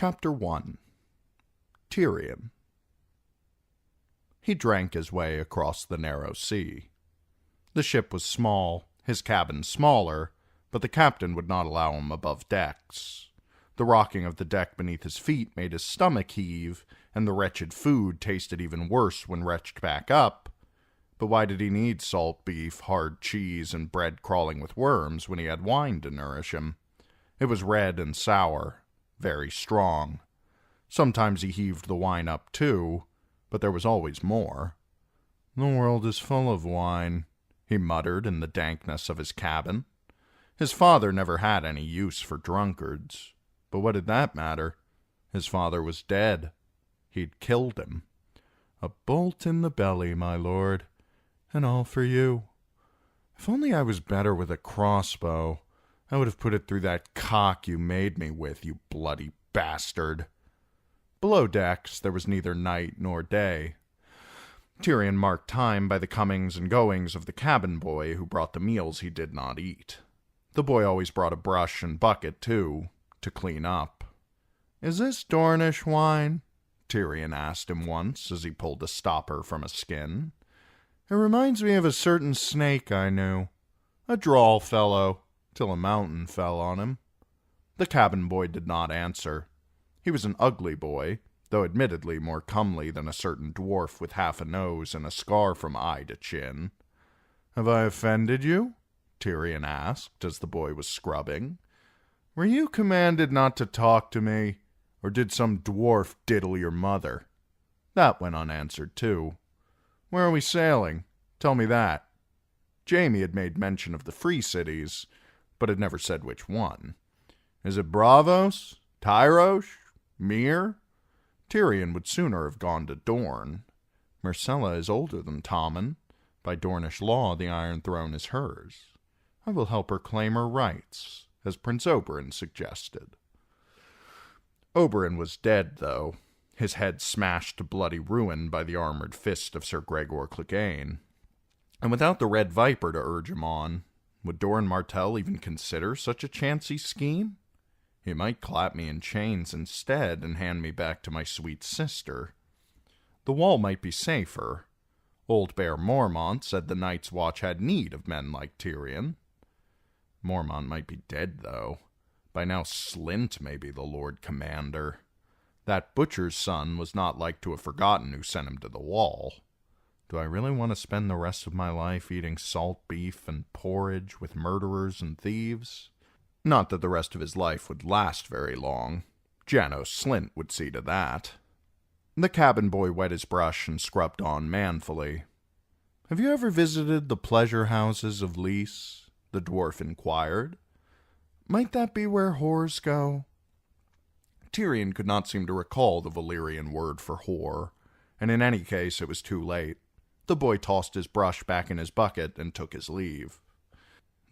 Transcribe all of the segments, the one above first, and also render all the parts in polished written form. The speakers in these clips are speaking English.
Chapter 1. Tyrion. He drank his way across the narrow sea. The ship was small, his cabin smaller, but the captain would not allow him above decks. The rocking of the deck beneath his feet made his stomach heave, and the wretched food tasted even worse when retched back up. But why did he need salt beef, hard cheese, and bread crawling with worms when he had wine to nourish him? It was red and sour, very strong. Sometimes he heaved the wine up too, but there was always more. "The world is full of wine," he muttered in the dankness of his cabin. His father never had any use for drunkards. But what did that matter? His father was dead. He'd killed him. "A bolt in the belly, my lord, and all for you. If only I was better with a crossbow, I would have put it through that cock you made me with, you bloody bastard." Below decks there was neither night nor day. Tyrion marked time by the comings and goings of the cabin boy who brought the meals he did not eat. The boy always brought a brush and bucket, too, to clean up. "Is this Dornish wine?" Tyrion asked him once as he pulled a stopper from a skin. "It reminds me of a certain snake I knew. A droll fellow, till a mountain fell on him." The cabin boy did not answer. He was an ugly boy, though admittedly more comely than a certain dwarf with half a nose and a scar from eye to chin. "Have I offended you?" Tyrion asked as the boy was scrubbing. "Were you commanded not to talk to me, or did some dwarf diddle your mother?" That went unanswered, too. "Where are we sailing? Tell me that." Jaime had made mention of the free cities, but had never said which one. "Is it Braavos? Tyrosh? Myr?" Tyrion would sooner have gone to Dorne. Myrcella is older than Tommen. By Dornish law, the Iron Throne is hers. I will help her claim her rights, as Prince Oberyn suggested. Oberyn was dead, though, his head smashed to bloody ruin by the armored fist of Sir Gregor Clegane. And without the Red Viper to urge him on, would Doran Martell even consider such a chancy scheme? He might clap me in chains instead and hand me back to my sweet sister. The wall might be safer. Old Bear Mormont said the Night's Watch had need of men like Tyrion. Mormont might be dead, though. By now Slint may be the Lord Commander. That butcher's son was not like to have forgotten who sent him to the wall. Do I really want to spend the rest of my life eating salt beef and porridge with murderers and thieves? Not that the rest of his life would last very long. Janos Slint would see to that. The cabin boy wet his brush and scrubbed on manfully. "Have you ever visited the pleasure houses of Lys?" the dwarf inquired. "Might that be where whores go?" Tyrion could not seem to recall the Valyrian word for whore, and in any case it was too late. The boy tossed his brush back in his bucket and took his leave.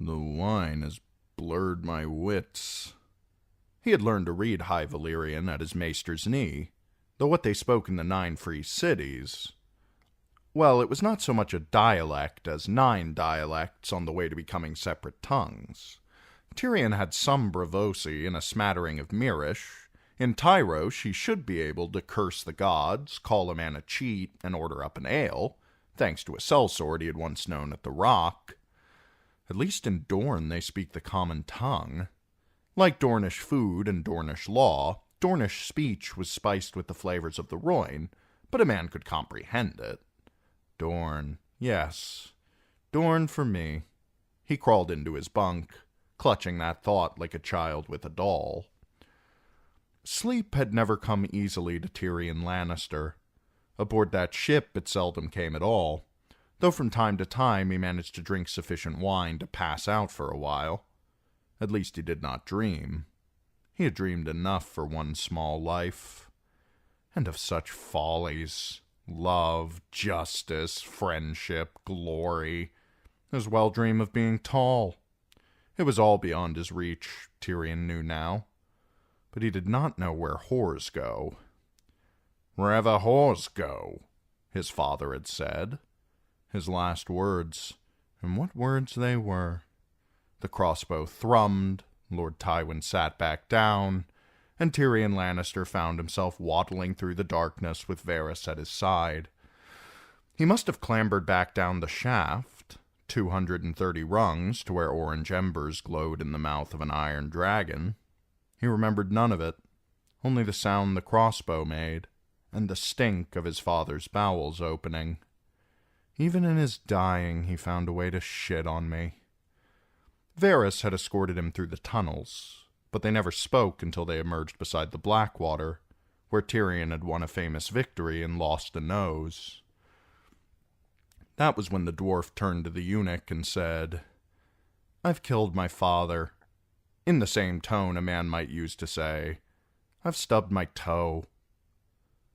"The wine has blurred my wits." He had learned to read High Valyrian at his maester's knee, though what they spoke in the 9 free cities... Well, it was not so much a dialect as 9 dialects on the way to becoming separate tongues. Tyrion had some Braavosi and a smattering of Myrish. In Tyrosh he should be able to curse the gods, call a man a cheat, and order up an ale, thanks to a sellsword he had once known at the Rock. At least in Dorne they speak the common tongue. Like Dornish food and Dornish law, Dornish speech was spiced with the flavors of the Rhoyne, but a man could comprehend it. Dorne, yes, Dorne for me. He crawled into his bunk, clutching that thought like a child with a doll. Sleep had never come easily to Tyrion Lannister. Aboard that ship it seldom came at all, though from time to time he managed to drink sufficient wine to pass out for a while. At least he did not dream. He had dreamed enough for one small life. And of such follies, love, justice, friendship, glory, as well dream of being tall. It was all beyond his reach, Tyrion knew now. But he did not know where whores go. "Wherever whores go," his father had said. His last words, and what words they were. The crossbow thrummed, Lord Tywin sat back down, and Tyrion Lannister found himself waddling through the darkness with Varys at his side. He must have clambered back down the shaft, 230 rungs, to where orange embers glowed in the mouth of an iron dragon. He remembered none of it, only the sound the crossbow made, and the stink of his father's bowels opening. Even in his dying, he found a way to shit on me. Varys had escorted him through the tunnels, but they never spoke until they emerged beside the Blackwater, where Tyrion had won a famous victory and lost a nose. That was when the dwarf turned to the eunuch and said, "I've killed my father," in the same tone a man might use to say, "I've stubbed my toe."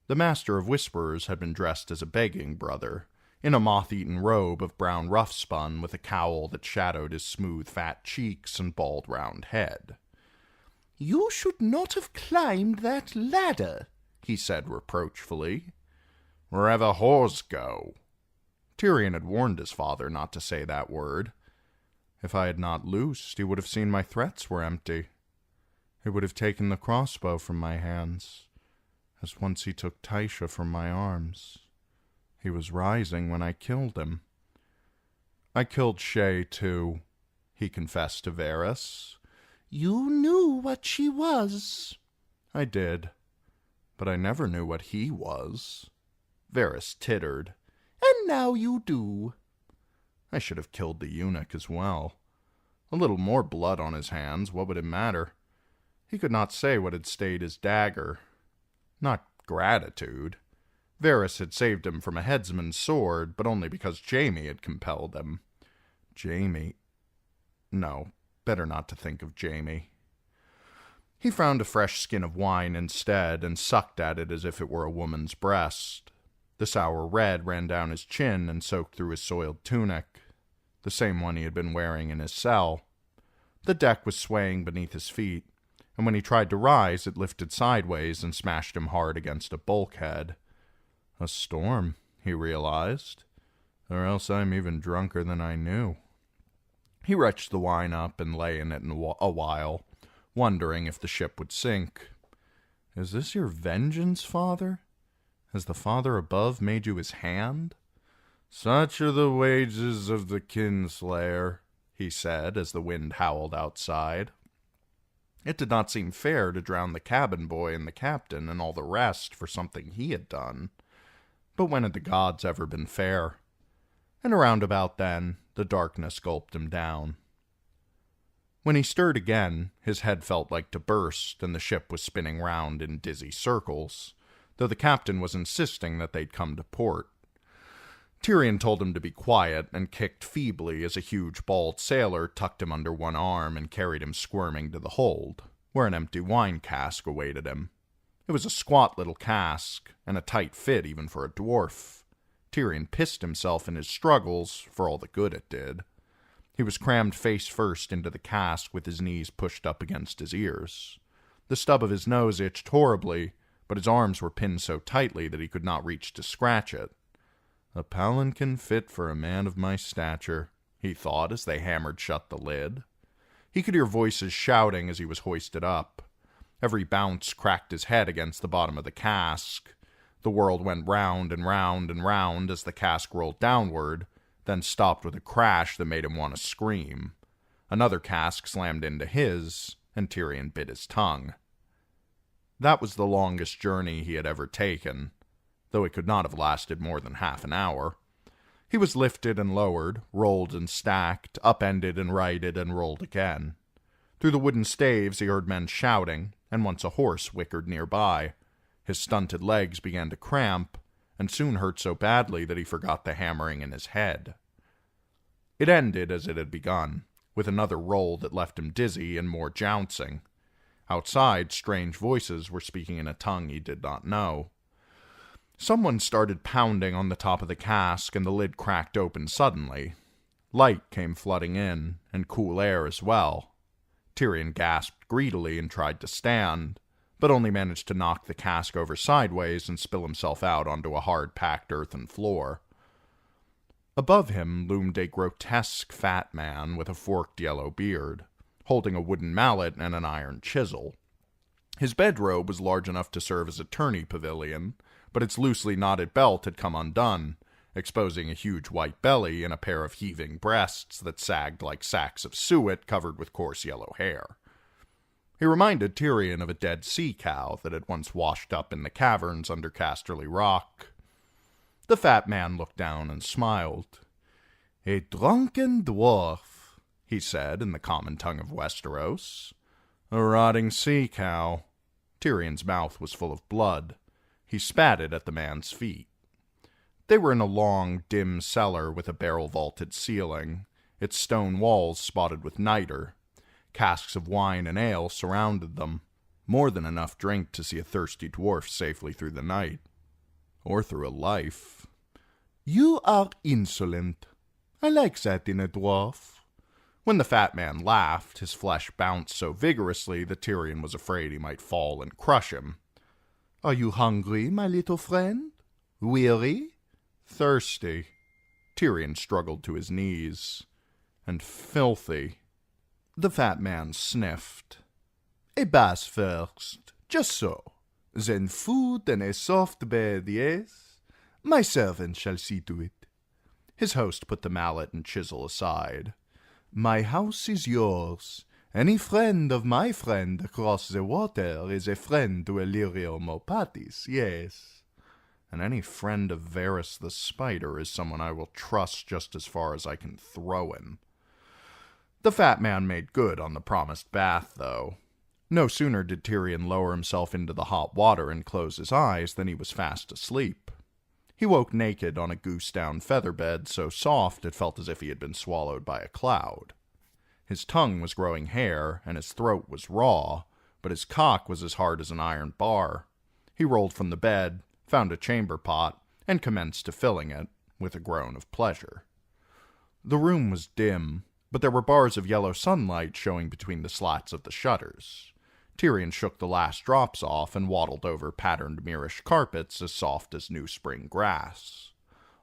The Master of Whisperers had been dressed as a begging brother, in a moth-eaten robe of brown rough-spun with a cowl that shadowed his smooth fat cheeks and bald round head. "You should not have climbed that ladder," he said reproachfully. "Wherever whores go." Tyrion had warned his father not to say that word. If I had not loosed, he would have seen my threats were empty. He would have taken the crossbow from my hands, as once he took Tysha from my arms. He was rising when I killed him. "I killed Shay, too," he confessed to Varys. "You knew what she was." "I did, but I never knew what he was." Varys tittered. "And now you do." I should have killed the eunuch as well. A little more blood on his hands, what would it matter? He could not say what had stayed his dagger. Not gratitude. Varys had saved him from a headsman's sword, but only because Jaime had compelled him. Jaime. No, better not to think of Jaime. He found a fresh skin of wine instead, and sucked at it as if it were a woman's breast. The sour red ran down his chin and soaked through his soiled tunic, the same one he had been wearing in his cell. The deck was swaying beneath his feet, and when he tried to rise, it lifted sideways and smashed him hard against a bulkhead. A storm, he realized, or else I'm even drunker than I knew. He retched the wine up and lay in it a while, wondering if the ship would sink. "Is this your vengeance, Father? Has the Father above made you his hand?" "Such are the wages of the kinslayer," he said as the wind howled outside. It did not seem fair to drown the cabin boy and the captain and all the rest for something he had done. But when had the gods ever been fair? And around about then, the darkness gulped him down. When he stirred again, his head felt like to burst, and the ship was spinning round in dizzy circles, though the captain was insisting that they'd come to port. Tyrion told him to be quiet and kicked feebly as a huge bald sailor tucked him under one arm and carried him squirming to the hold, where an empty wine cask awaited him. It was a squat little cask, and a tight fit even for a dwarf. Tyrion pissed himself in his struggles, for all the good it did. He was crammed face first into the cask with his knees pushed up against his ears. The stub of his nose itched horribly, but his arms were pinned so tightly that he could not reach to scratch it. "A palanquin fit for a man of my stature," he thought as they hammered shut the lid. He could hear voices shouting as he was hoisted up. Every bounce cracked his head against the bottom of the cask. The world went round and round and round as the cask rolled downward, then stopped with a crash that made him want to scream. Another cask slammed into his, and Tyrion bit his tongue. That was the longest journey he had ever taken, though it could not have lasted more than half an hour. He was lifted and lowered, rolled and stacked, upended and righted and rolled again. Through the wooden staves he heard men shouting, and once a horse whickered nearby. His stunted legs began to cramp, and soon hurt so badly that he forgot the hammering in his head. It ended as it had begun, with another roll that left him dizzy and more jouncing. Outside, strange voices were speaking in a tongue he did not know. Someone started pounding on the top of the cask, and the lid cracked open suddenly. Light came flooding in, and cool air as well. Tyrion gasped greedily and tried to stand, but only managed to knock the cask over sideways and spill himself out onto a hard-packed earthen floor. Above him loomed a grotesque fat man with a forked yellow beard, holding a wooden mallet and an iron chisel. His bedrobe was large enough to serve as a tourney pavilion, but its loosely knotted belt had come undone, exposing a huge white belly and a pair of heaving breasts that sagged like sacks of suet covered with coarse yellow hair. He reminded Tyrion of a dead sea cow that had once washed up in the caverns under Casterly Rock. The fat man looked down and smiled. "A drunken dwarf," he said in the common tongue of Westeros. "A rotting sea cow." Tyrion's mouth was full of blood. He spat it at the man's feet. They were in a long, dim cellar with a barrel-vaulted ceiling, its stone walls spotted with niter. Casks of wine and ale surrounded them, more than enough drink to see a thirsty dwarf safely through the night. Or through a life. "You are insolent. I like that in a dwarf." When the fat man laughed, his flesh bounced so vigorously that Tyrion was afraid he might fall and crush him. "Are you hungry, my little friend? Weary? Thirsty?" Tyrion struggled to his knees. "And filthy." The fat man sniffed. "A bath first, just so. Then food and a soft bed, yes? My servant shall see to it." His host put the mallet and chisel aside. "My house is yours. Any friend of my friend across the water is a friend to Illyrio Mopatis, yes. And any friend of Varys the Spider is someone I will trust just as far as I can throw him." The fat man made good on the promised bath, though. No sooner did Tyrion lower himself into the hot water and close his eyes than he was fast asleep. He woke naked on a goose-down feather bed so soft it felt as if he had been swallowed by a cloud. His tongue was growing hair, and his throat was raw, but his cock was as hard as an iron bar. He rolled from the bed, found a chamber pot, and commenced to filling it, with a groan of pleasure. The room was dim, but there were bars of yellow sunlight showing between the slats of the shutters. Tyrion shook the last drops off and waddled over patterned Mirish carpets as soft as new spring grass.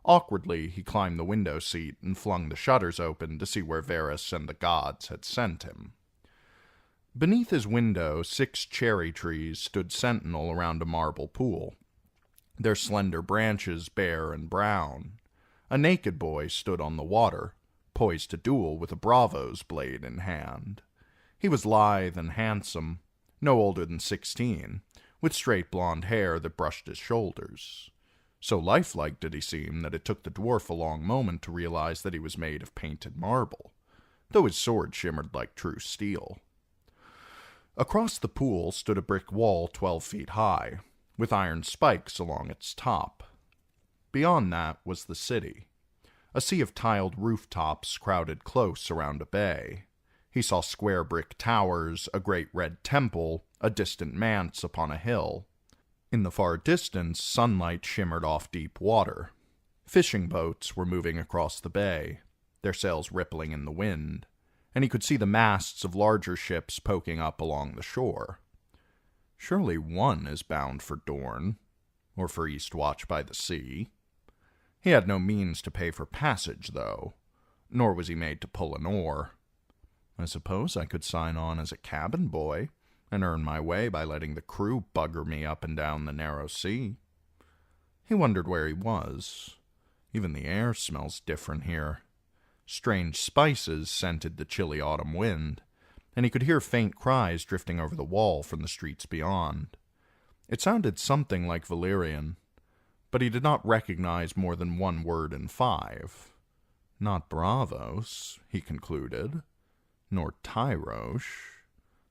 Awkwardly, he climbed the window seat and flung the shutters open to see where Varys and the gods had sent him. Beneath his window, 6 cherry trees stood sentinel around a marble pool, their slender branches bare and brown. A naked boy stood on the water, poised to duel with a bravo's blade in hand. He was lithe and handsome, no older than 16, with straight blonde hair that brushed his shoulders. So lifelike did he seem that it took the dwarf a long moment to realize that he was made of painted marble, though his sword shimmered like true steel. Across the pool stood a brick wall 12 feet high, with iron spikes along its top. Beyond that was the city, a sea of tiled rooftops crowded close around a bay. He saw square brick towers, a great red temple, a distant manse upon a hill. In the far distance, sunlight shimmered off deep water. Fishing boats were moving across the bay, their sails rippling in the wind, and he could see the masts of larger ships poking up along the shore. Surely one is bound for Dorne, or for Eastwatch by the Sea. He had no means to pay for passage, though, nor was he made to pull an oar. I suppose I could sign on as a cabin boy and earn my way by letting the crew bugger me up and down the narrow sea. He wondered where he was. Even the air smells different here. Strange spices scented the chilly autumn wind, and he could hear faint cries drifting over the wall from the streets beyond. It sounded something like Valyrian, but he did not recognize more than one word in 5. Not Braavos, he concluded, nor Tyrosh.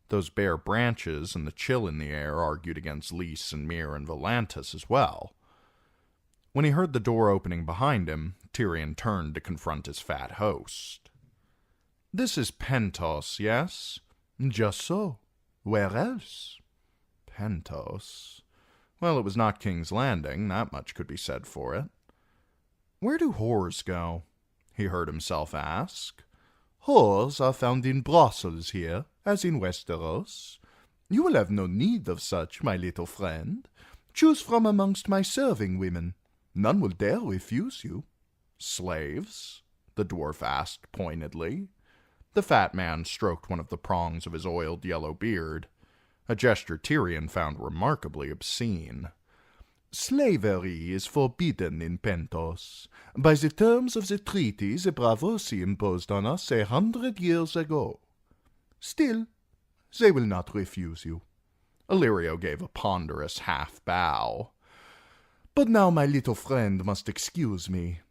Those bare branches and the chill in the air argued against Lys and Myr and Volantis as well. When he heard the door opening behind him, Tyrion turned to confront his fat host. "This is Pentos, yes?" "Just so. Where else?" Pentos. Well, it was not King's Landing, that much could be said for it. "Where do whores go?" he heard himself ask. "Whores are found in brothels here, as in Westeros. You will have no need of such, my little friend. Choose from amongst my serving women. None will dare refuse you." "Slaves?" the dwarf asked pointedly. The fat man stroked one of the prongs of his oiled yellow beard. a gesture Tyrion found remarkably obscene. "Slavery is forbidden in Pentos, by the terms of the treaty the Braavosi imposed on us 100 years ago. Still, they will not refuse you." Illyrio gave a ponderous half-bow. "But now my little friend must excuse me.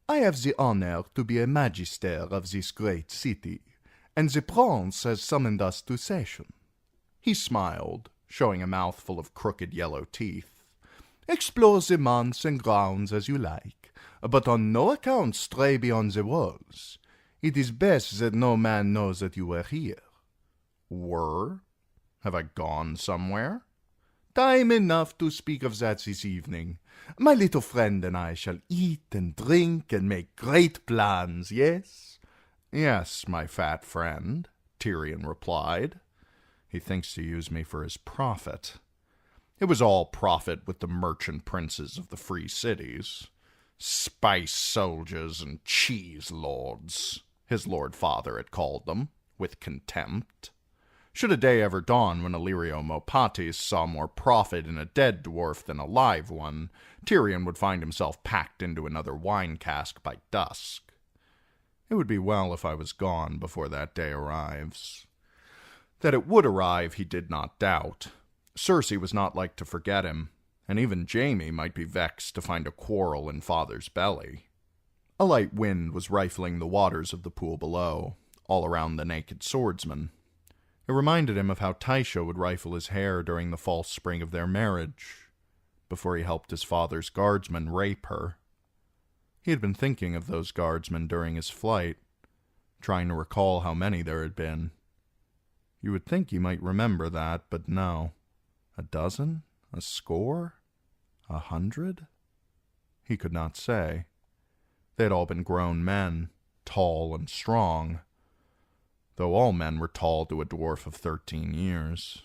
I have the honor to be a magister of this great city, and the prince has summoned us to session." He smiled, showing a mouthful of crooked yellow teeth. "Explore the manse and grounds as you like, but on no account stray beyond the walls. It is best that no man knows that you were here." "Were? Have I gone somewhere?" "Time enough to speak of that this evening. My little friend and I shall eat and drink and make great plans, yes?" "Yes, my fat friend," Tyrion replied. "He thinks to use me for his profit." It was all profit with the merchant princes of the free cities. "Spice soldiers and cheese lords," his lord father had called them, with contempt. Should a day ever dawn when Illyrio Mopatis saw more profit in a dead dwarf than a live one, Tyrion would find himself packed into another wine cask by dusk. It would be well if I was gone before that day arrives. That it would arrive he did not doubt. Cersei was not like to forget him, and even Jaime might be vexed to find a quarrel in father's belly. A light wind was rifling the waters of the pool below, all around the naked swordsman. It reminded him of how Tysha would rifle his hair during the false spring of their marriage, before he helped his father's guardsmen rape her. He had been thinking of those guardsmen during his flight, trying to recall how many there had been. You would think he might remember that, but no. 12? A score? 100? He could not say. They had all been grown men, tall and strong, though all men were tall to a dwarf of 13 years.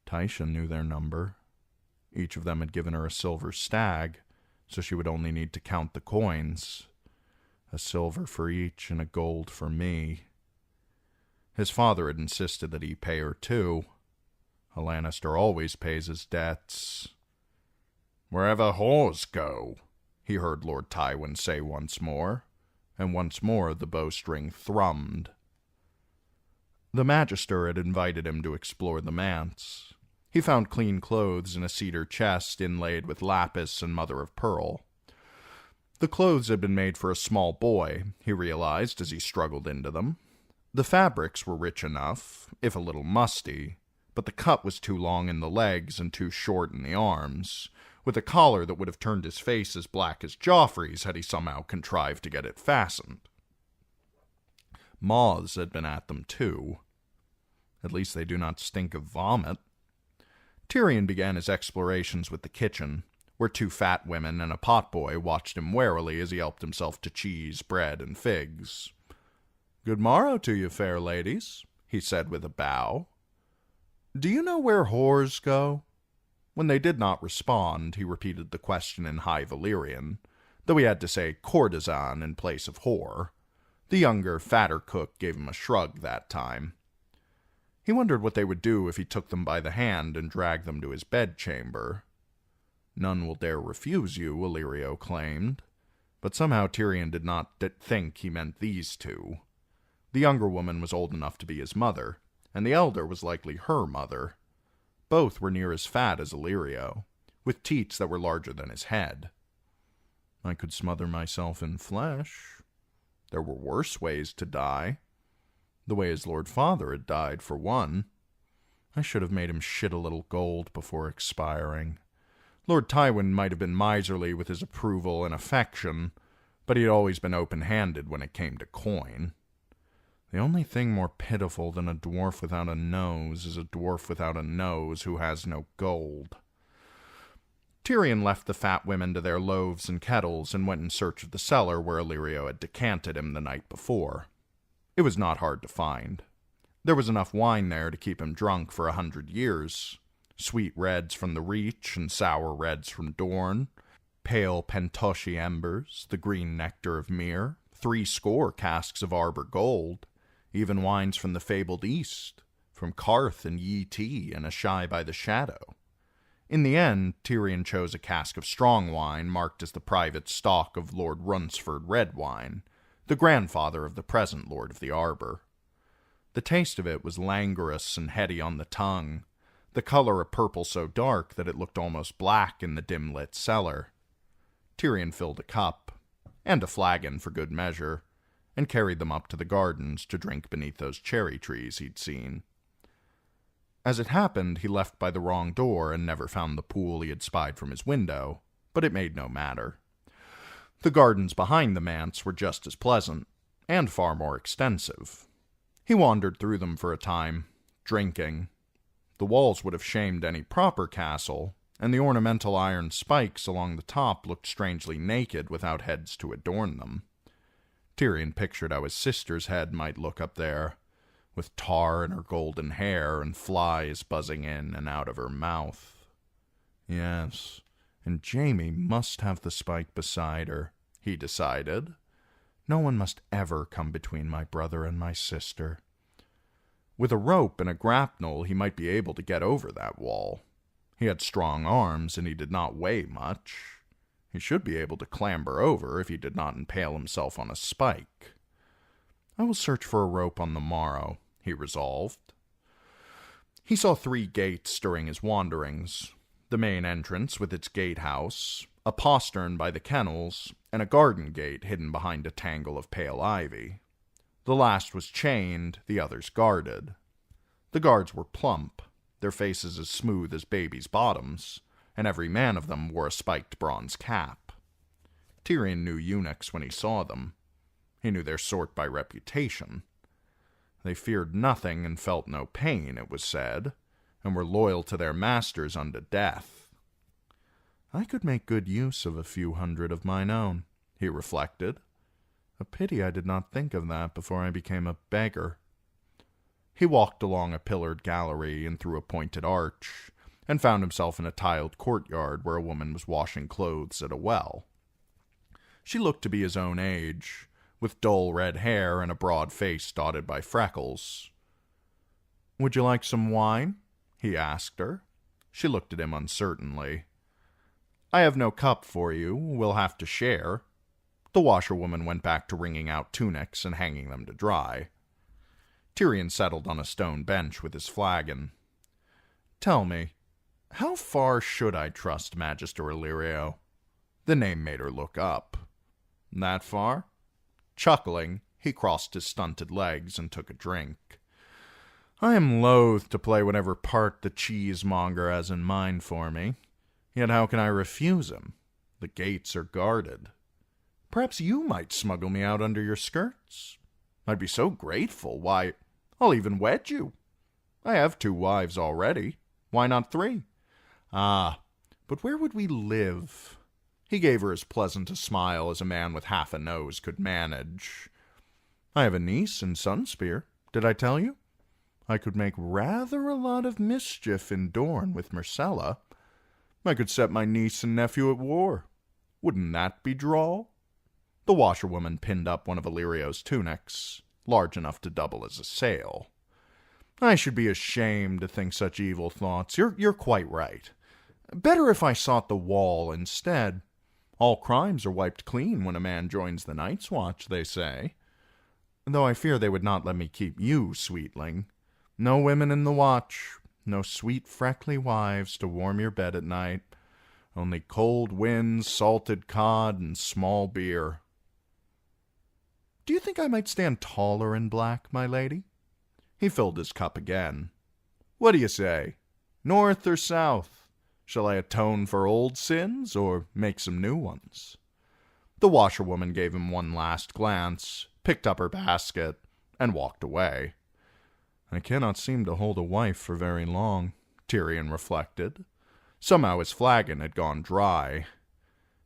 Tysha knew their number. Each of them had given her a silver stag, so she would only need to count the coins. A silver for each and a gold for me. His father had insisted that he pay her too. A Lannister always pays his debts. "Wherever whores go," he heard Lord Tywin say once more, and once more the bowstring thrummed. The Magister had invited him to explore the manse. He found clean clothes in a cedar chest inlaid with lapis and mother-of-pearl. The clothes had been made for a small boy, he realized as he struggled into them. The fabrics were rich enough, if a little musty, but the cut was too long in the legs and too short in the arms, with a collar that would have turned his face as black as Joffrey's had he somehow contrived to get it fastened. Moths had been at them, too. At least they do not stink of vomit. Tyrion began his explorations with the kitchen, where 2 fat women and a potboy watched him warily as he helped himself to cheese, bread, and figs. "Good morrow to you, fair ladies," he said with a bow. "Do you know where whores go?" When they did not respond, he repeated the question in High Valyrian, though he had to say courtesan in place of whore. The younger, fatter cook gave him a shrug that time. He wondered what they would do if he took them by the hand and dragged them to his bedchamber. "None will dare refuse you," Illyrio claimed, but somehow Tyrion did not think he meant these 2. The younger woman was old enough to be his mother, and the elder was likely her mother. Both were near as fat as Illyrio, with teats that were larger than his head. I could smother myself in flesh. There were worse ways to die. The way his lord father had died, for one. I should have made him shit a little gold before expiring. Lord Tywin might have been miserly with his approval and affection, but he had always been open-handed when it came to coin. The only thing more pitiful than a dwarf without a nose is a dwarf without a nose who has no gold. Tyrion left the fat women to their loaves and kettles and went in search of the cellar where Illyrio had decanted him the night before. It was not hard to find. There was enough wine there to keep him drunk for 100 years. Sweet reds from the Reach and sour reds from Dorne, pale Pentoshi embers, the green nectar of Myr, 70 casks of Arbor gold, even wines from the fabled East, from Carth and Yee Tea and a Shy by the Shadow. In the end, Tyrion chose a cask of strong wine marked as the private stock of Lord Runsford red wine, the grandfather of the present Lord of the Arbor. The taste of it was languorous and heady on the tongue, the color a purple so dark that it looked almost black in the dim-lit cellar. Tyrion filled a cup, and a flagon for good measure, and carried them up to the gardens to drink beneath those cherry trees he'd seen. As it happened, he left by the wrong door and never found the pool he had spied from his window, but it made no matter. The gardens behind the manse were just as pleasant, and far more extensive. He wandered through them for a time, drinking. The walls would have shamed any proper castle, and the ornamental iron spikes along the top looked strangely naked without heads to adorn them. Tyrion pictured how his sister's head might look up there, with tar in her golden hair and flies buzzing in and out of her mouth. Yes, and Jaime must have the spike beside her, he decided. No one must ever come between my brother and my sister. With a rope and a grapnel, he might be able to get over that wall. He had strong arms, and he did not weigh much. He should be able to clamber over if he did not impale himself on a spike. I will search for a rope on the morrow, he resolved. He saw 3 gates during his wanderings: the main entrance with its gatehouse, a postern by the kennels, and a garden gate hidden behind a tangle of pale ivy. The last was chained, the others guarded. The guards were plump, their faces as smooth as babies' bottoms, and every man of them wore a spiked bronze cap. Tyrion knew eunuchs when he saw them. He knew their sort by reputation. They feared nothing and felt no pain, it was said, and were loyal to their masters unto death. I could make good use of a few hundred of mine own, he reflected. A pity I did not think of that before I became a beggar. He walked along a pillared gallery and through a pointed arch, and found himself in a tiled courtyard where a woman was washing clothes at a well. She looked to be his own age, with dull red hair and a broad face dotted by freckles. "Would you like some wine?" he asked her. She looked at him uncertainly. "I have no cup for you. We'll have to share." The washerwoman went back to wringing out tunics and hanging them to dry. Tyrion settled on a stone bench with his flagon. "Tell me, how far should I trust Magister Illyrio?" The name made her look up. "That far?" Chuckling, he crossed his stunted legs and took a drink. "I am loath to play whatever part the cheesemonger has in mind for me. Yet how can I refuse him? The gates are guarded. Perhaps you might smuggle me out under your skirts. I'd be so grateful. Why, I'll even wed you. I have 2 wives already. Why not 3? Ah, but where would we live?" He gave her as pleasant a smile as a man with half a nose could manage. "I have a niece in Sunspear. Did I tell you? I could make rather a lot of mischief in Dorne with Myrcella. I could set my niece and nephew at war. Wouldn't that be droll?" The washerwoman pinned up one of Illyrio's tunics, large enough to double as a sail. "I should be ashamed to think such evil thoughts. You're quite right. Better if I sought the wall instead. All crimes are wiped clean when a man joins the Night's Watch, they say. Though I fear they would not let me keep you, sweetling. No women in the watch, no sweet freckly wives to warm your bed at night. Only cold winds, salted cod, and small beer. Do you think I might stand taller in black, my lady?" He filled his cup again. "What do you say? North or south? Shall I atone for old sins, or make some new ones?" The washerwoman gave him one last glance, picked up her basket, and walked away. "I cannot seem to hold a wife for very long," Tyrion reflected. Somehow his flagon had gone dry.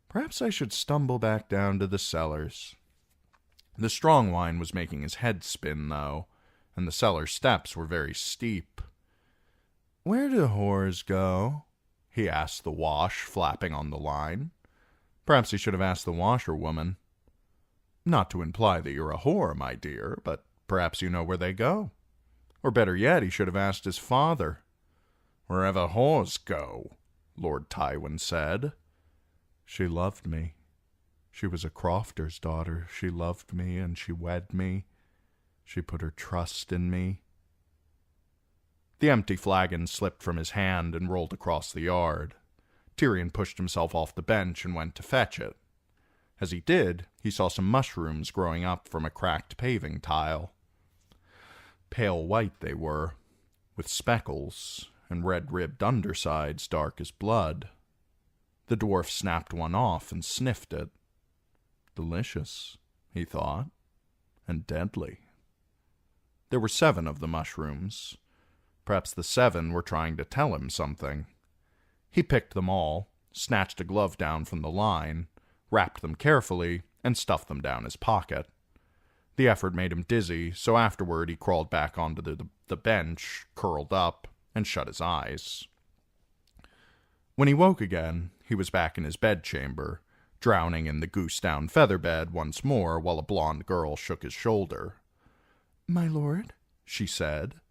Perhaps I should stumble back down to the cellars. The strong wine was making his head spin, though, and the cellar steps were very steep. "Where do whores go?" he asked the wash, flapping on the line. Perhaps he should have asked the washerwoman. "Not to imply that you're a whore, my dear, but perhaps you know where they go." Or better yet, he should have asked his father. "Wherever whores go," Lord Tywin said. "She loved me. She was a crofter's daughter. She loved me, and she wed me. She put her trust in me." The empty flagon slipped from his hand and rolled across the yard. Tyrion pushed himself off the bench and went to fetch it. As he did, he saw some mushrooms growing up from a cracked paving tile. Pale white they were, with speckles and red-ribbed undersides dark as blood. The dwarf snapped one off and sniffed it. Delicious, he thought, and deadly. There were 7 of the mushrooms. Perhaps the 7 were trying to tell him something. He picked them all, snatched a glove down from the line, wrapped them carefully, and stuffed them down his pocket. The effort made him dizzy, so afterward he crawled back onto the bench, curled up, and shut his eyes. When he woke again, he was back in his bedchamber, drowning in the goose-down featherbed once more while a blonde girl shook his shoulder. "My lord," she said,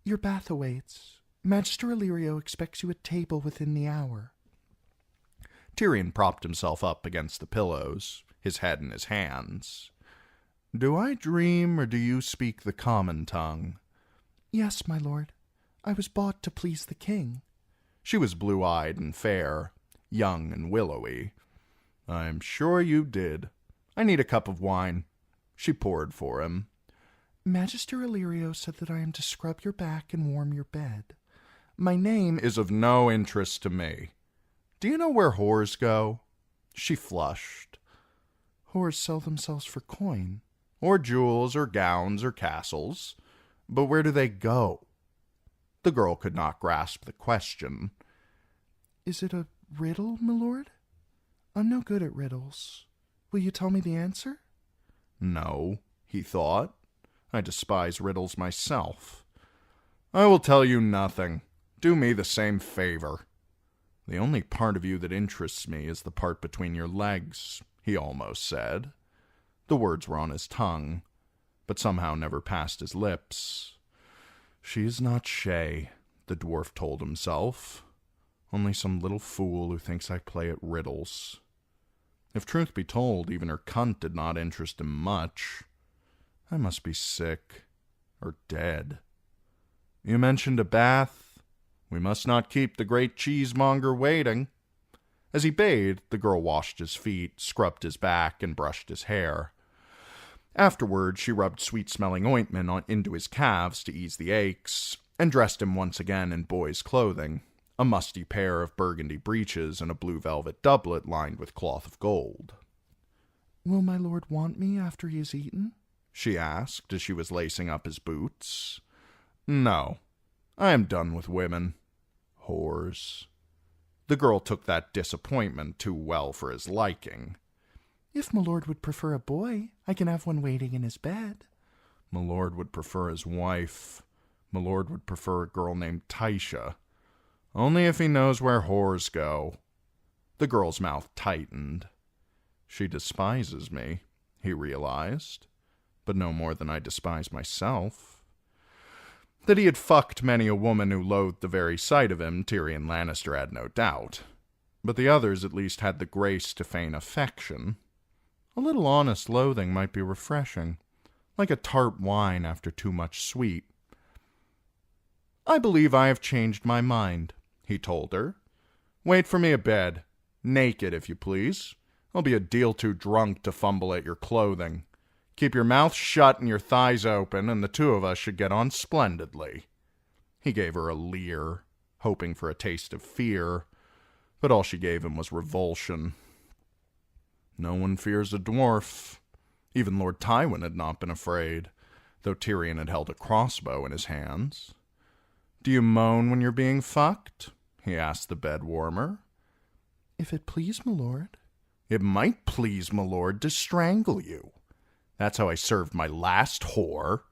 "your bath awaits. Magister Illyrio expects you at table within the hour." Tyrion propped himself up against the pillows, his head in his hands. "Do I dream, or do you speak the common tongue?" "Yes, my lord. I was bought to please the king." She was blue-eyed and fair, young and willowy. "I'm sure you did. I need a cup of wine." She poured for him. "Magister Illyrio said that I am to scrub your back and warm your bed. My name is of no interest to me. Do you know where whores go?" She flushed. "Whores sell themselves for coin." "Or jewels, or gowns, or castles. But where do they go?" The girl could not grasp the question. "Is it a riddle, my lord? I'm no good at riddles. Will you tell me the answer?" "No," he thought. "I despise riddles myself. I will tell you nothing. Do me the same favor." "The only part of you that interests me is the part between your legs," he almost said. The words were on his tongue, but somehow never passed his lips. "She is not Shay," the dwarf told himself. "Only some little fool who thinks I play at riddles." If truth be told, even her cunt did not interest him much. I must be sick, or dead. "You mentioned a bath. We must not keep the great cheesemonger waiting." As he bathed, the girl washed his feet, scrubbed his back, and brushed his hair. Afterward, she rubbed sweet-smelling ointment into his calves to ease the aches, and dressed him once again in boy's clothing, a musty pair of burgundy breeches and a blue velvet doublet lined with cloth of gold. "Will my lord want me after he has eaten?" she asked as she was lacing up his boots. "No, I am done with women. Whores." The girl took that disappointment too well for his liking. "If my lord would prefer a boy, I can have one waiting in his bed." "My lord would prefer his wife. My lord would prefer a girl named Tysha. Only if he knows where whores go." The girl's mouth tightened. She despises me, he realized, but no more than I despise myself. That he had fucked many a woman who loathed the very sight of him, Tyrion Lannister had no doubt. But the others at least had the grace to feign affection. A little honest loathing might be refreshing, like a tart wine after too much sweet. "I believe I have changed my mind," he told her. "Wait for me a bed. Naked, if you please. I'll be a deal too drunk to fumble at your clothing. Keep your mouth shut and your thighs open, and the two of us should get on splendidly." He gave her a leer, hoping for a taste of fear, but all she gave him was revulsion. No one fears a dwarf. Even Lord Tywin had not been afraid, though Tyrion had held a crossbow in his hands. "Do you moan when you're being fucked?" he asked the bed warmer. "If it please my lord." "It might please my lord to strangle you. That's how I served my last whore.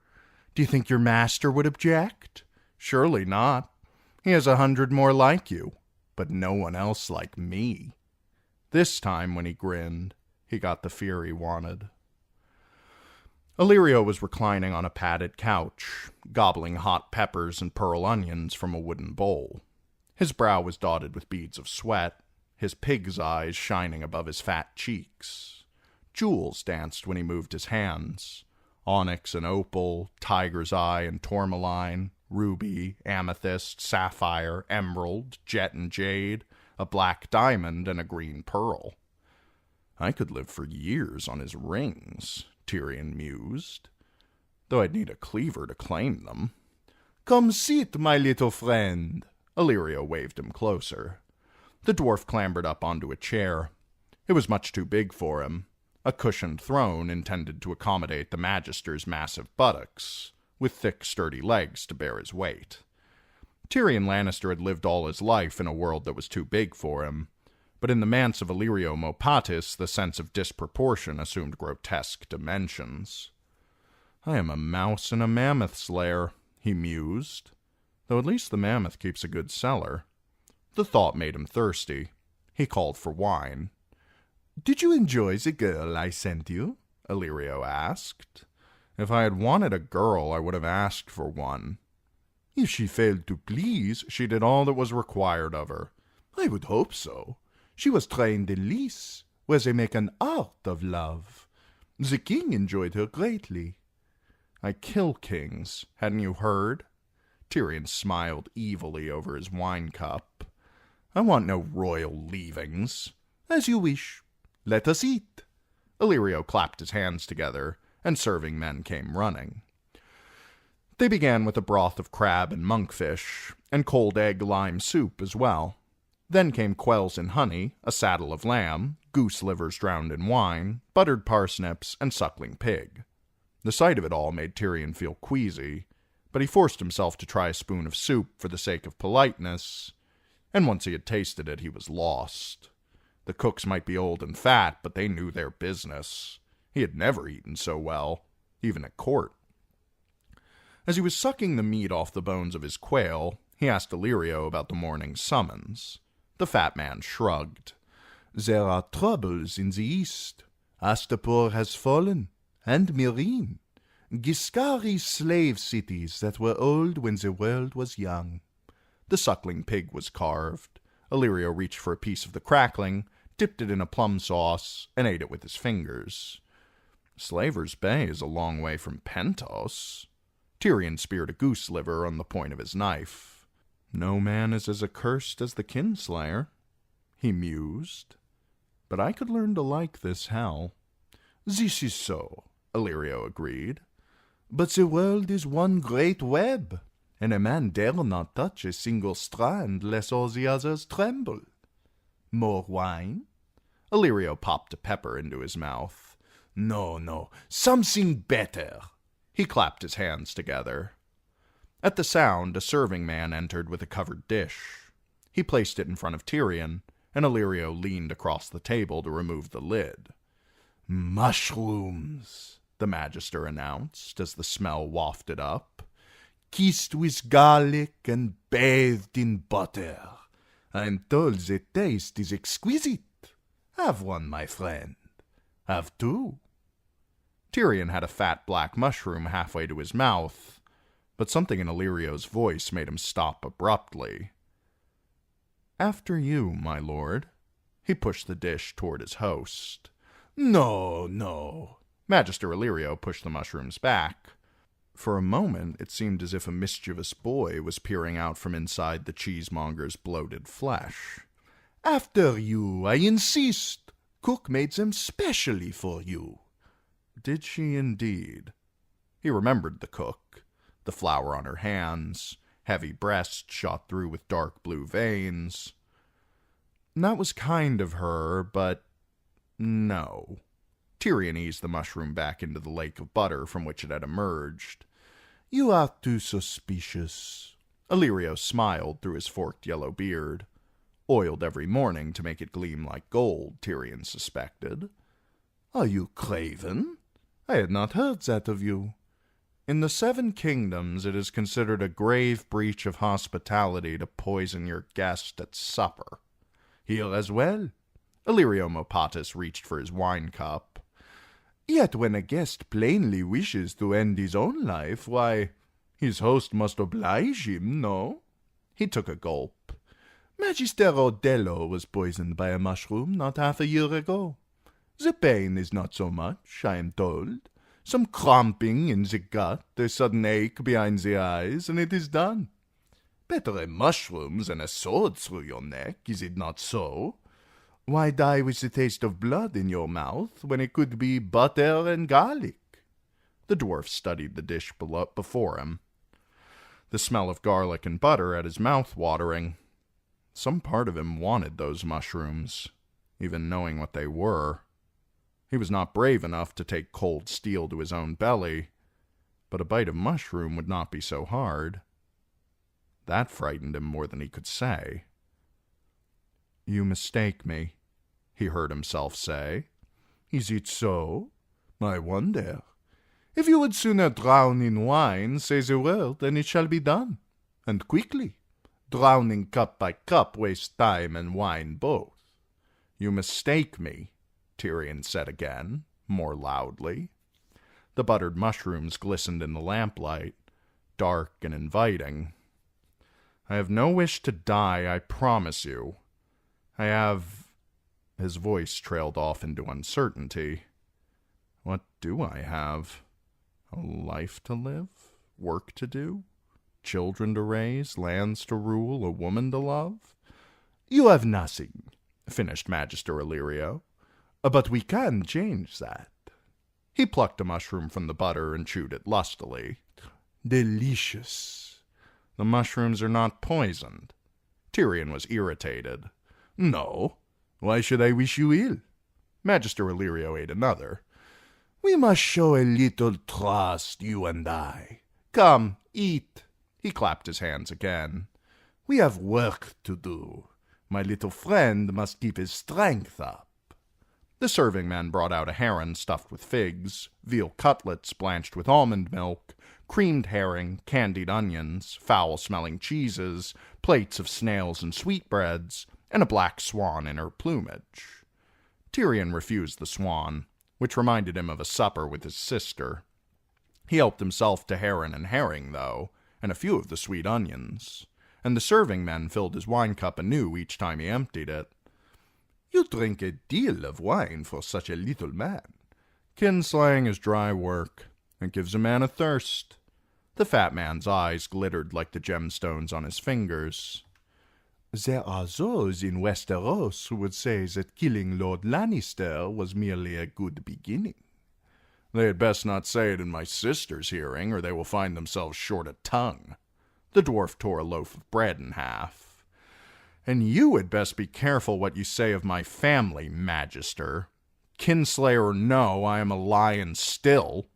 Do you think your master would object? Surely not. He has 100 more like you, but no one else like me." This time, when he grinned, he got the fear he wanted. Illyrio was reclining on a padded couch, gobbling hot peppers and pearl onions from a wooden bowl. His brow was dotted with beads of sweat, his pig's eyes shining above his fat cheeks. Jewels danced when he moved his hands. Onyx and opal, tiger's eye and tourmaline, ruby, amethyst, sapphire, emerald, jet and jade, a black diamond, and a green pearl. I could live for years on his rings, Tyrion mused, though I'd need a cleaver to claim them. Come sit, my little friend. Illyrio waved him closer. The dwarf clambered up onto a chair. It was much too big for him, a cushioned throne intended to accommodate the Magister's massive buttocks, with thick, sturdy legs to bear his weight. Tyrion Lannister had lived all his life in a world that was too big for him, but in the manse of Illyrio Mopatis the sense of disproportion assumed grotesque dimensions. I am a mouse in a mammoth's lair, he mused, though at least the mammoth keeps a good cellar. The thought made him thirsty. He called for wine. "Did you enjoy the girl I sent you?" Illyrio asked. If I had wanted a girl, I would have asked for one. If she failed to please, she did all that was required of her. I would hope so. She was trained in Lys, where they make an art of love. The king enjoyed her greatly. I kill kings, hadn't you heard? Tyrion smiled evilly over his wine cup. I want no royal leavings. As you wish. Let us eat. Illyrio clapped his hands together, and serving men came running. They began with a broth of crab and monkfish, and cold egg lime soup as well. Then came quails and honey, a saddle of lamb, goose livers drowned in wine, buttered parsnips, and suckling pig. The sight of it all made Tyrion feel queasy, but he forced himself to try a spoon of soup for the sake of politeness, and once he had tasted it, he was lost. The cooks might be old and fat, but they knew their business. He had never eaten so well, even at court. As he was sucking the meat off the bones of his quail, he asked Illyrio about the morning's summons. The fat man shrugged. There are troubles in the east. Astapor has fallen, and Meereen. Giscari slave cities that were old when the world was young. The suckling pig was carved. Illyrio reached for a piece of the crackling, dipped it in a plum sauce, and ate it with his fingers. Slaver's Bay is a long way from Pentos. Tyrion speared a goose liver on the point of his knife. No man is as accursed as the kinslayer, he mused. But I could learn to like this hell. This is so, Illyrio agreed. But the world is one great web, and a man dare not touch a single strand lest all the others tremble. More wine? Illyrio popped a pepper into his mouth. No, something better. He clapped his hands together. At the sound, a serving man entered with a covered dish. He placed it in front of Tyrion, and Illyrio leaned across the table to remove the lid. Mushrooms, the Magister announced as the smell wafted up. Kissed with garlic and bathed in butter. I'm told the taste is exquisite. Have one, my friend. Have two. Tyrion had a fat black mushroom halfway to his mouth, but something in Illyrio's voice made him stop abruptly. After you, my lord. He pushed the dish toward his host. No. Magister Illyrio pushed the mushrooms back. For a moment, it seemed as if a mischievous boy was peering out from inside the cheesemonger's bloated flesh. After you, I insist. Cook made them specially for you. Did she indeed? He remembered the cook, the flour on her hands, heavy breast shot through with dark blue veins. That was kind of her, but no. Tyrion eased the mushroom back into the lake of butter from which it had emerged. You are too suspicious. Illyrio smiled through his forked yellow beard. Oiled every morning to make it gleam like gold, Tyrion suspected. Are you craven? I had not heard that of you. In the 7 Kingdoms, it is considered a grave breach of hospitality to poison your guest at supper. Here as well. Illyrio Mopatis reached for his wine cup. Yet when a guest plainly wishes to end his own life, why, his host must oblige him, no?" He took a gulp. "Magister Odello was poisoned by a mushroom not half a year ago. The pain is not so much, I am told. Some cramping in the gut, a sudden ache behind the eyes, and it is done. Better a mushroom than a sword through your neck, is it not so? Why die with the taste of blood in your mouth when it could be butter and garlic?" The dwarf studied the dish before him. The smell of garlic and butter had his mouth watering. Some part of him wanted those mushrooms, even knowing what they were. He was not brave enough to take cold steel to his own belly, but a bite of mushroom would not be so hard. That frightened him more than he could say. "You mistake me," he heard himself say. "Is it so? I wonder. If you would sooner drown in wine, say the word, and it shall be done, and quickly. Drowning cup by cup wastes time and wine both." "You mistake me," Tyrion said again, more loudly. The buttered mushrooms glistened in the lamplight, dark and inviting. "I have no wish to die, I promise you. I have—" His voice trailed off into uncertainty. "What do I have? A life to live? Work to do? Children to raise? Lands to rule? A woman to love?" "You have nothing," finished Magister Illyrio. "But we can change that." He plucked a mushroom from the butter and chewed it lustily. "Delicious." "The mushrooms are not poisoned." Tyrion was irritated. "No. Why should I wish you ill?" Magister Illyrio ate another. "We must show a little trust, you and I. Come, eat." He clapped his hands again. "We have work to do. My little friend must keep his strength up." The serving man brought out a heron stuffed with figs, veal cutlets blanched with almond milk, creamed herring, candied onions, foul-smelling cheeses, plates of snails and sweetbreads, and a black swan in her plumage. Tyrion refused the swan, which reminded him of a supper with his sister. He helped himself to heron and herring, though, and a few of the sweet onions, and the serving men filled his wine cup anew each time he emptied it. "You drink a deal of wine for such a little man." "Kinslaying is dry work. It gives a man a thirst." The fat man's eyes glittered like the gemstones on his fingers. "There are those in Westeros who would say that killing Lord Lannister was merely a good beginning." "They had best not say it in my sister's hearing, or they will find themselves short of tongue." The dwarf tore a loaf of bread in half. "And you had best be careful what you say of my family, Magister. Kinslayer or no, I am a lion still."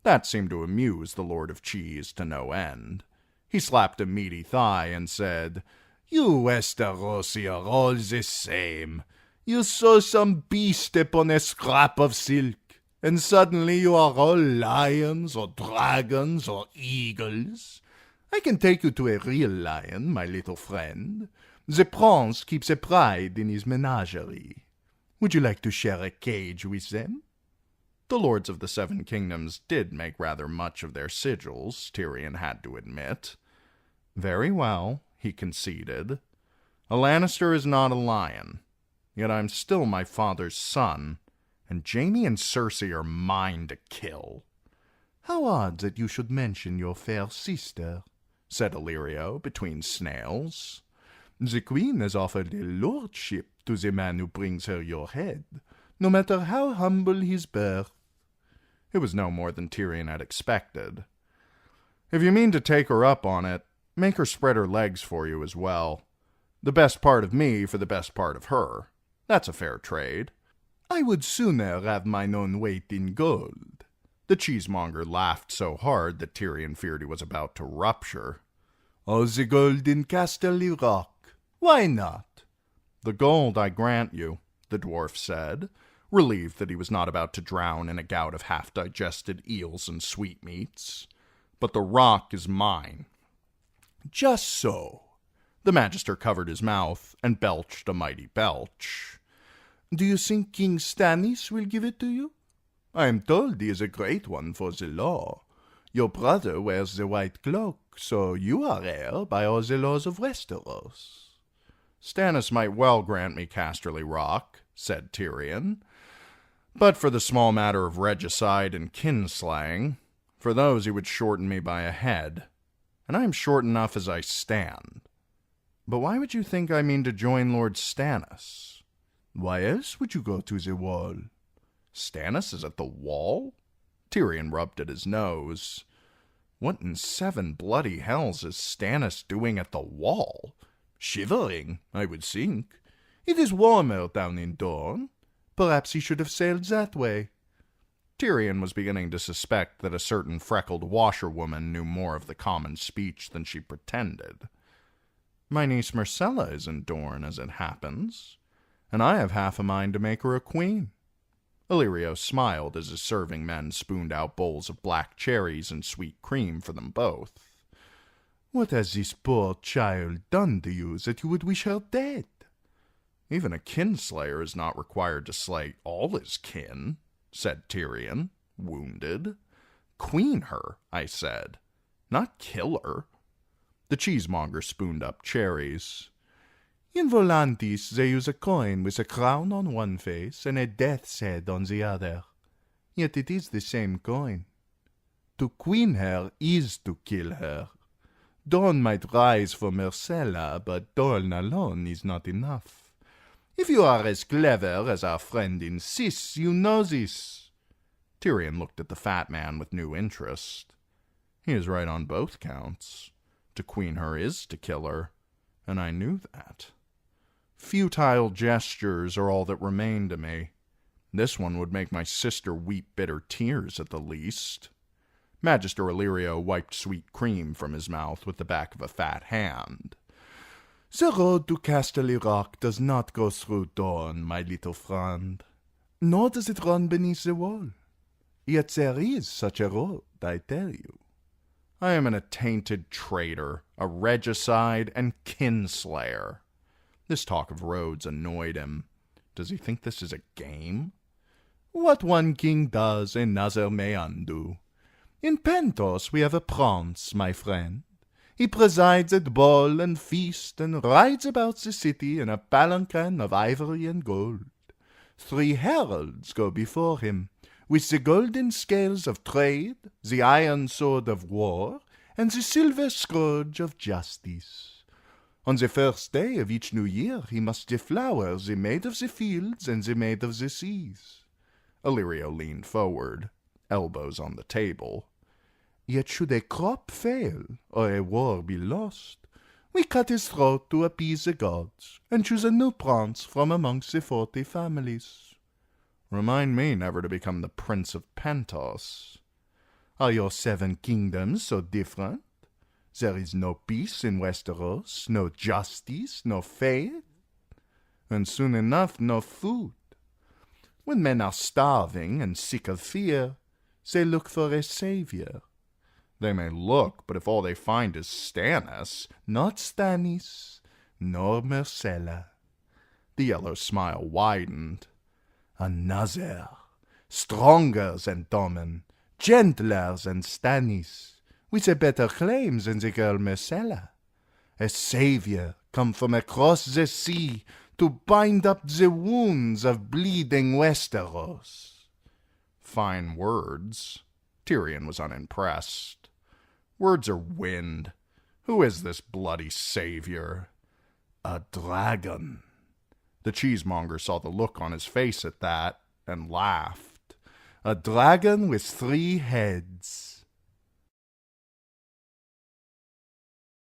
That seemed to amuse the Lord of Cheese to no end. He slapped a meaty thigh and said, "You Westerosi are all the same. You saw some beast upon a scrap of silk, and suddenly you are all lions or dragons or eagles. I can take you to a real lion, my little friend. The prince keeps a pride in his menagerie. Would you like to share a cage with them?" The lords of the Seven Kingdoms did make rather much of their sigils, Tyrion had to admit. "Very well," he conceded. "A Lannister is not a lion, yet I'm still my father's son, and Jaime and Cersei are mine to kill." "How odd that you should mention your fair sister," said Illyrio between snails. "The queen has offered a lordship to the man who brings her your head, no matter how humble his birth." It was no more than Tyrion had expected. "If you mean to take her up on it, make her spread her legs for you as well. The best part of me for the best part of her. That's a fair trade." "I would sooner have mine own weight in gold." The cheesemonger laughed so hard that Tyrion feared he was about to rupture. "All the gold in Casterly Rock. Why not?" "The gold I grant you," the dwarf said, relieved that he was not about to drown in a gout of half-digested eels and sweetmeats. "But the rock is mine." "Just so." The Magister covered his mouth and belched a mighty belch. "Do you think King Stannis will give it to you?" I am told he is a great one for the law. Your brother wears the white cloak, so you are heir by all the laws of Westeros. Stannis might well grant me Casterly Rock, said Tyrion, but for the small matter of regicide and kinslaying, for those he would shorten me by a head, and I am short enough as I stand. But why would you think I mean to join Lord Stannis? Why else would you go to the wall? Stannis is at the wall? Tyrion rubbed at his nose. What in 7 bloody hells is Stannis doing at the wall? Shivering, I would think. It is warmer down in Dorne. Perhaps he should have sailed that way. Tyrion was beginning to suspect that a certain freckled washerwoman knew more of the common speech than she pretended. My niece Myrcella is in Dorne, as it happens, and I have half a mind to make her a queen. Illyrio smiled as his serving men spooned out bowls of black cherries and sweet cream for them both. What has this poor child done to you that you would wish her dead? Even a kinslayer is not required to slay all his kin, said Tyrion, wounded. Queen her, I said, not kill her. The cheesemonger spooned up cherries. In Volantis they use a coin with a crown on one face and a death's head on the other. Yet it is the same coin. To queen her is to kill her. Dawn might rise for Myrcella, but Dawn alone is not enough. If you are as clever as our friend insists, you know this. Tyrion looked at the fat man with new interest. He is right on both counts. To queen her is to kill her, and I knew that. Futile gestures are all that remain to me. This one would make my sister weep bitter tears at the least. Magister Illyrio wiped sweet cream from his mouth with the back of a fat hand. The road to Casterly Rock does not go through Dorne, my little friend, nor does it run beneath the wall. Yet there is such a road, I tell you. I am an attainted traitor, a regicide, and kinslayer. This talk of roads annoyed him. Does he think this is a game? What one king does, another may undo. In Pentos we have a prince, my friend. He presides at ball and feast, and rides about the city in a palanquin of ivory and gold. 3 heralds go before him, with the golden scales of trade, the iron sword of war, and the silver scourge of justice. On the first day of each new year he must deflower the maid of the fields and the maid of the seas. Illyrio leaned forward, elbows on the table. Yet should a crop fail, or a war be lost, we cut his throat to appease the gods, and choose a new prince from amongst the 40 families. Remind me never to become the Prince of Pentos. Are your 7 kingdoms so different? There is no peace in Westeros, no justice, no faith, and soon enough no food. When men are starving and sick of fear, they look for a savior. They may look, but if all they find is Stannis, not Stannis, nor Myrcella. The yellow smile widened. Another, stronger than Tommen, gentler than Stannis, with a better claim than the girl Myrcella. A savior come from across the sea to bind up the wounds of bleeding Westeros. Fine words. Tyrion was unimpressed. Words are wind. Who is this bloody savior? A dragon. The cheesemonger saw the look on his face at that, and laughed. A dragon with 3 heads.